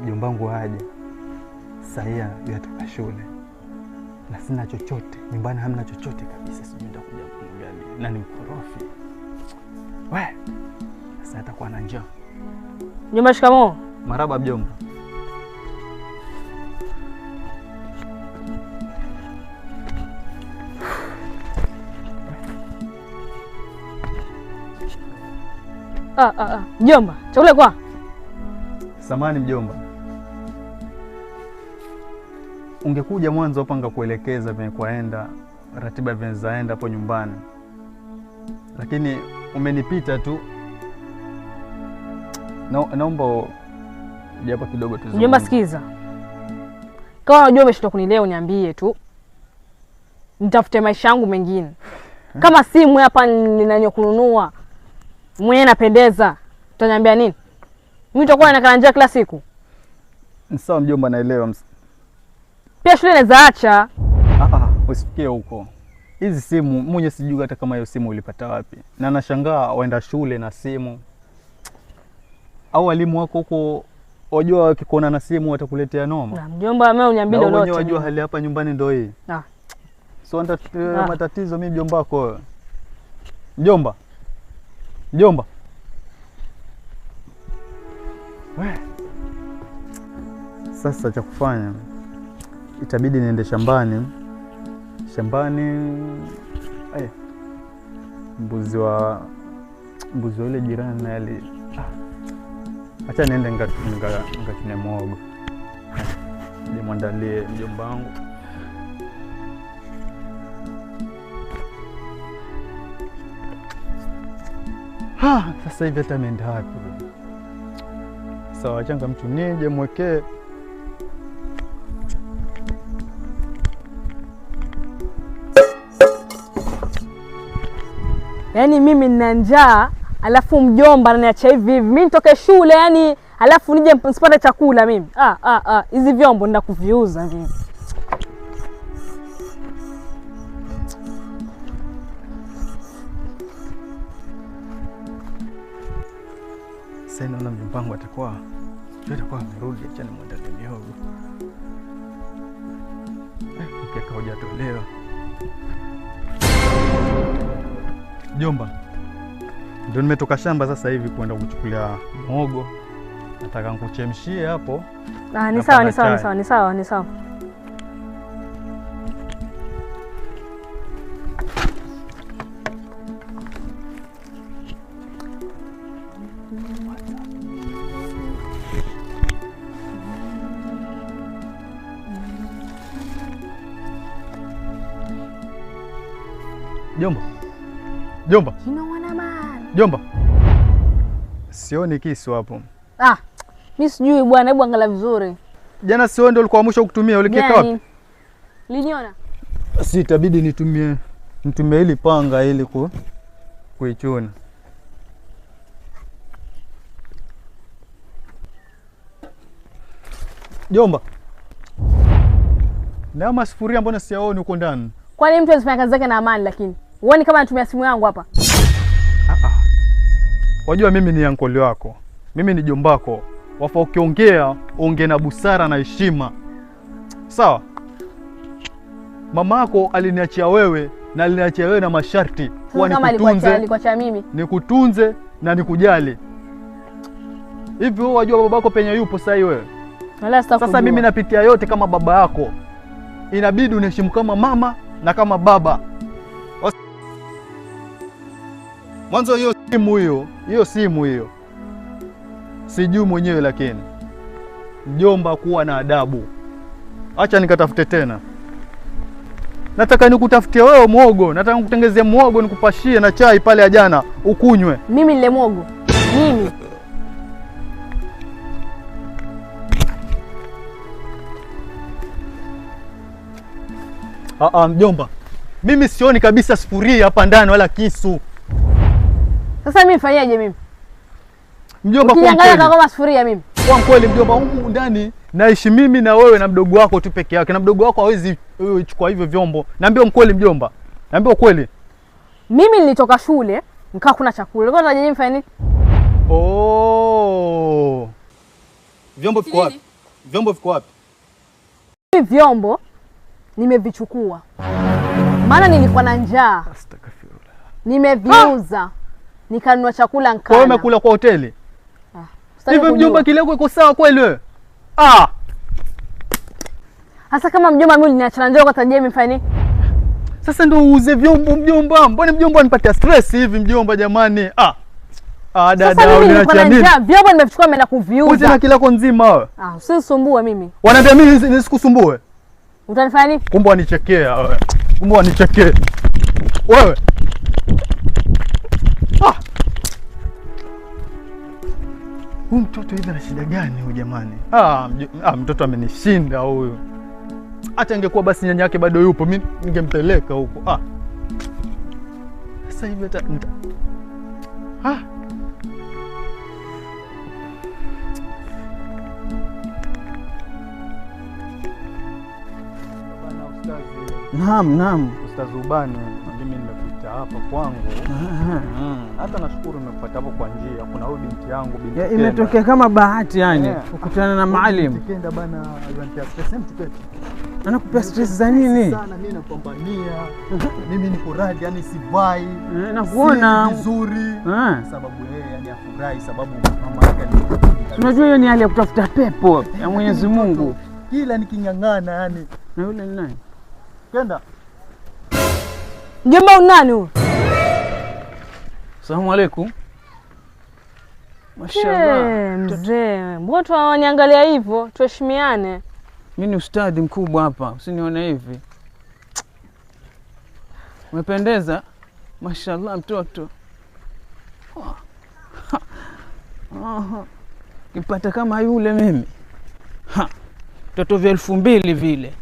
Mjomba wangu aje. Sasa yatoka shule. Na sina chochote. Nyumbani hamna chochote kabisa. Sijui nitakuja kumgani. Na ni mkorofi. Sasa atakuwa na njaa. Mjomba, shikamoo. Marhaba mjomba. Mjomba, chakula kwa? Samahani mjomba. Ungekuja mwanzo hapa ngakuelekeza venye kwaenda, ratiba venye zaenda hapo nyumbani. Lakini umenipita tu. Naomba hapa kidogo tu. Mjomba, sikiza. Kama unajua umeshindwa kunielewa uniambie tu. Nitafute maisha yangu mengine. Kama simu hapa ninanyo kununua. Mwenye napendeza. Utaniambia nini? Mimi nitakuwa nakaa njaa kila siku. Sawa mjomba, naelewa. Pia shule naweza acha. Usifikie huko. Hizi simu mwenye sijui hata kama hiyo simu ulipata wapi. Na nashangaa waenda shule na simu. Au walimu wako huko wajua wakikuona na simu watakuletea noma. Na mjomba, mimi uniambie lolote. Wewe wajua hali hapa nyumbani ndio hii. So matatizo mimi mjomba wako. Mjomba. Sasa cha kufanya itabidi niende shambani. Mbuzi wa yule jirani na yale. Acha niende ngachune mwogo. Nimwandalie mjomba wangu. Sasa hivi hata ameenda wapi? Sawa, acha ngamchunie mwekee. Yaani mimi nina njaa, alafu mjomba ananiacha hivi. Mimi nitoke shule yani, alafu nije mpate chakula mimi. Hizi vyombo nenda kuviuza mimi. Sasa naona mjomba wangu atakuwa amerudi, acha nimwandalie mihogo. Mkeka hujatolewa. Mjomba, ndio nimetoka shamba sasa hivi kwenda kuchukulia muhogo. Nataka nikuchemshie hapo. Ni sawa. Jomba. Sioni kisu hapo. Mimi sijui bwana, hebu angalia vizuri. Jana sio ndio ulikuwa mwisho kutumia, ulikiweka wapi? Liniona? Si itabidi nitumie hili panga ili kuichuna. Jomba. Na masufuria mbona siyaoni huko ndani? Kwani mtu anafanya kazi zake na amani lakini? Uone kama anatumia simu yangu hapa. Wajua mimi ni ankoli wako. Mimi ni jombako. Wafa ukiongea, ongea na busara na heshima. Sawa? Mama yako aliniachia wewe na aliniachia wewe na masharti. Kuwa nikutunze, mimi. Nikutunze na nikujali. Hivi wewe wajua babako penye yupo sasa wewe? Sasa mimi napitia yote kama baba yako. Inabidi uniheshimu kama mama na kama baba. Mwanzo hiyo simu hiyo. Sijui mwenyewe lakini. Mjomba, kuwa na adabu. Acha nikatafute tena. Nataka nikutafutie wewe muhogo. Nataka nikutengezea muhogo nikupashie na chai pale ya jana ukunywe. Mimi nile muhogo. Mimi. Mjomba. Mimi sioni kabisa sufuria hapa ndani wala kisu. Sasa mimi nifanyaje mimi? Mjomba, ukiangalia kama sufuria mimi. Kwa kweli mjomba, huko ndani naishi mimi na wewe na mdogo wako tu peke yake. Na mdogo wako hawezi kuchukua hivyo vyombo. Naambia mkweli mjomba. Naambia ukweli. Mimi nilitoka shule, nikaa kuna chakula. Ulikuwa unataka nifanye nini? Vyombo viko wapi? Vyombo viko wapi? Hivi vyombo nimevichukua. Maana nilikuwa na njaa. Astaghfirullah. Nimeviuza. Nikanunua chakula nkana. Kwa hiyo umekula kwa hoteli? Hivi mjomba kile iko sawa kweli wewe? Hasa kama mjomba mimi uliniachana njoo kwa tajia imefanya nini? Sasa ndio uuze vyombo mjomba. Mbona mjomba anipatia stress hivi mjomba jamani? Dada unaniachia nini? Vyombo nimechukua nimeenda kuviuza. Uzi na kila kwa nzima wewe. Usisumbue mimi. Wanaambia mimi nisikusumbue. Utanifanya nini? Kumbe wanichekea wewe. Kumbe wanichekea. Wewe. Huyu mtoto hivi ana shida gani huyu jamani? Mtoto amenishinda huyu. Hata ingekuwa basi nyanya yake bado yupo, mimi ningempeleka huko. Sasa hivi hata Naam. Ustaz Ubani, mimi nimekuita hapa kwangu. Hata nashukuru nimekupata hapo kwa njia. Kuna huyu binti yangu imetokea kama bahati yani kukutana na maalim. Kenda bana ananipa stress mtuketi. Anakupa stress za nini? Sana mimi napambania. Mimi niko radhi yani sivai. Nakuona vizuri. Sababu yeye yani afurahi sababu mama yake unajua hiyo ni hali ya kutafuta pepo ya Mwenyezi Mungu. Kila nikingangana yani. Na yule ni nani? Kenda. Mjomba unani huyu? Asalamu alaykum. Mashallah. Mzee, mbona waniangalia hivyo? Tuheshimiane. Mimi ni ustadhi mkubwa hapa, usinione hivi. Umependeza. Mashallah mtoto. Kipata kama yule mimi. Mtoto vya 2000 vile.